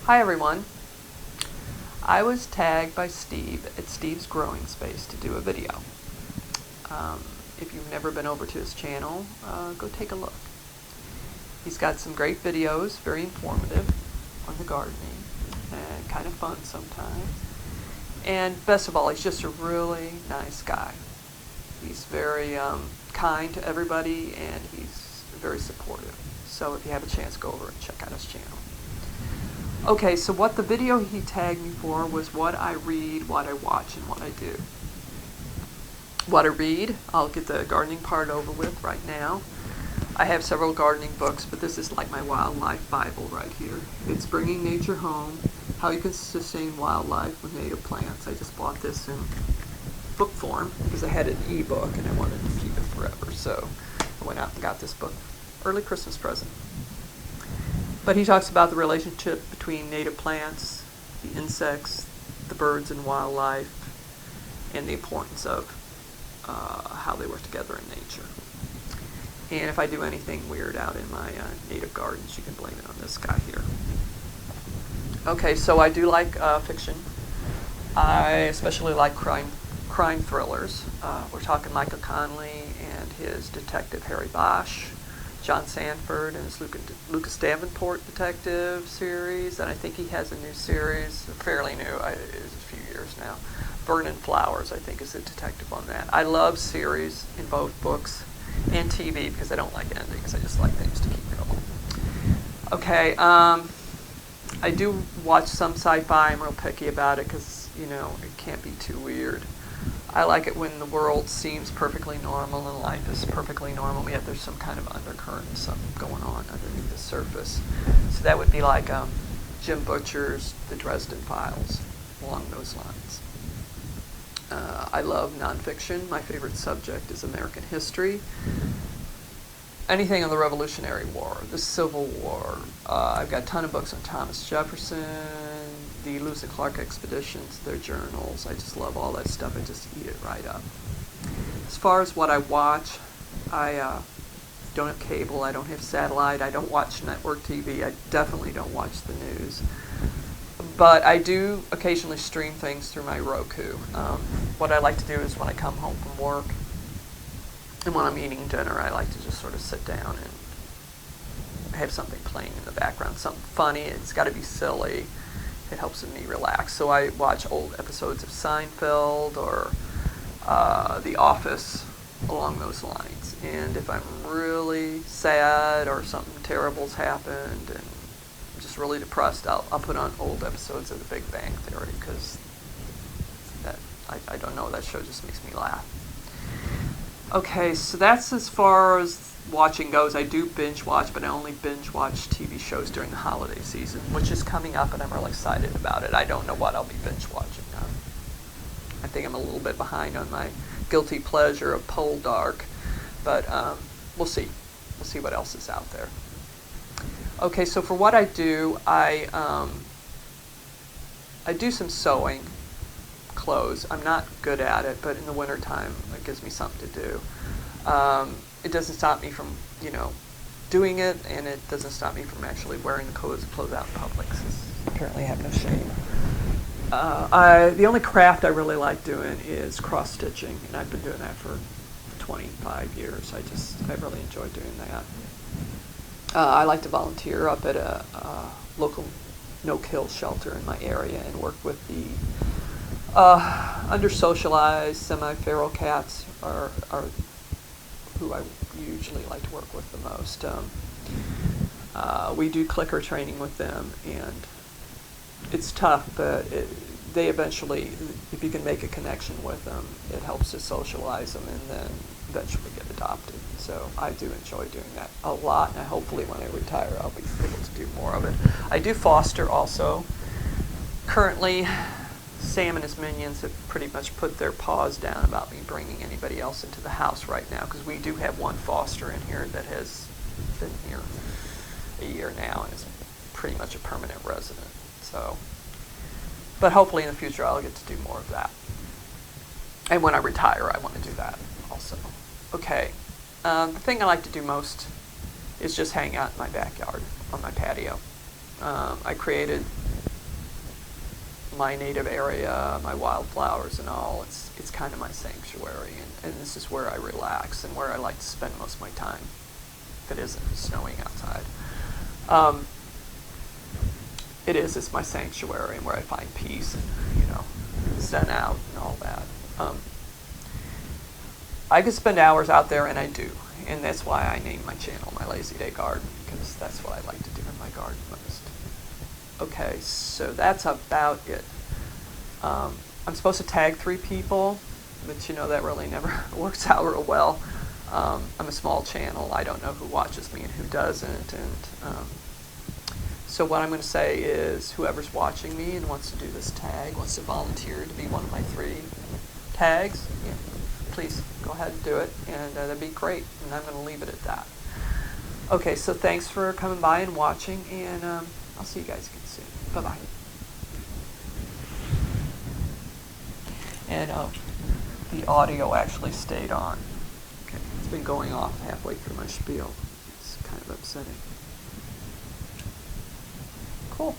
Hi everyone. I was tagged by Steve at Steve's Growing Space to do a video. If you've never been over to his channel, go take a look. He's got some great videos, very informative on the gardening and kind of fun sometimes. And best of all, he's just a really nice guy. He's very kind to everybody and he's very supportive. So if you have a chance, go over and check out his channel. Okay, so what the video he tagged me for was what I read, what I watch, and what I do. What I read, I'll get the gardening part over with right now. I have several gardening books, but this is like my wildlife Bible right here. It's Bringing Nature Home, How You Can Sustain Wildlife with Native Plants. I just bought this in book form because I had an e-book and I wanted to keep it forever. So I went out and got this book. Early Christmas present. But he talks about the relationship between native plants, the insects, the birds and wildlife, and the importance of how they work together in nature. And if I do anything weird out in my native gardens, you can blame it on this guy here. Okay, so I do like fiction. I especially like crime thrillers. We're talking Michael Connelly and his detective Harry Bosch, John Sanford and his Lucas Davenport detective series, and I think he has a new series, fairly new, it's a few years now. Vernon Flowers, I think, is the detective on that. I love series in both books and TV because I don't like endings. I just like things to keep going. Okay, I do watch some sci-fi. I'm real picky about it because, you know, it can't be too weird. I like it when the world seems perfectly normal and life is perfectly normal, yet there's some kind of undercurrent, something going on underneath the surface. So that would be like Jim Butcher's The Dresden Files, along those lines. I love nonfiction. My favorite subject is American history. Anything on the Revolutionary War, the Civil War. I've got a ton of books on Thomas Jefferson, the Lewis and Clark expeditions, their journals. I just love all that stuff. I just eat it right up. As far as what I watch, I don't have cable. I don't have satellite. I don't watch network TV. I definitely don't watch the news. But I do occasionally stream things through my Roku. What I like to do is when I come home from work and when I'm eating dinner, I like to just sort of sit down and have something playing in the background, something funny. It's got to be silly. It helps me relax. So I watch old episodes of Seinfeld or The Office, along those lines. And if I'm really sad or something terrible's happened and I'm just really depressed, I'll put on old episodes of The Big Bang Theory because I don't know, that show just makes me laugh. Okay, so that's as far as watching goes. I do binge watch, but I only binge watch TV shows during the holiday season, which is coming up, and I'm really excited about it. I don't know what I'll be binge watching now. I think I'm a little bit behind on my guilty pleasure of Poldark, but we'll see. We'll see what else is out there. Okay, so for what I do, I do some sewing clothes. I'm not good at it, but in the wintertime, it gives me something to do. It doesn't stop me from, doing it, and it doesn't stop me from actually wearing the clothes out in public, since apparently I have no shame. The only craft I really like doing is cross-stitching, and I've been doing that for 25 years. I really enjoy doing that. I like to volunteer up at a local no-kill shelter in my area and work with the under-socialized, semi-feral cats are who I usually like to work with the most. We do clicker training with them, and it's tough, but they eventually, if you can make a connection with them, it helps to socialize them and then eventually get adopted. So I do enjoy doing that a lot, and hopefully when I retire I'll be able to do more of it. I do foster also. Currently, Sam and his minions have pretty much put their paws down about me bringing anybody else into the house right now, because we do have one foster in here that has been here a year now and is pretty much a permanent resident. So, but hopefully in the future I'll get to do more of that. And when I retire, I want to do that also. Okay, the thing I like to do most is just hang out in my backyard on my patio. I created my native area, my wildflowers and all. It's kind of my sanctuary, and this is where I relax and where I like to spend most of my time if it isn't snowing outside. It's my sanctuary and where I find peace and, zen out and all that. I could spend hours out there, and I do, and that's why I named my channel My Lazy Day Garden, because that's what I like to do in my garden most. Okay, so that's about it. I'm supposed to tag 3 people, but that really never works out real well. I'm a small channel. I don't know who watches me and who doesn't, and so what I'm going to say is whoever's watching me and wants to do this tag, wants to volunteer to be one of my 3 tags, please go ahead and do it, and that'd be great, and I'm going to leave it at that. Okay, so thanks for coming by and watching, and I'll see you guys again soon. Bye-bye. And the audio actually stayed on. Okay, it's been going off halfway through my spiel. It's kind of upsetting. Cool.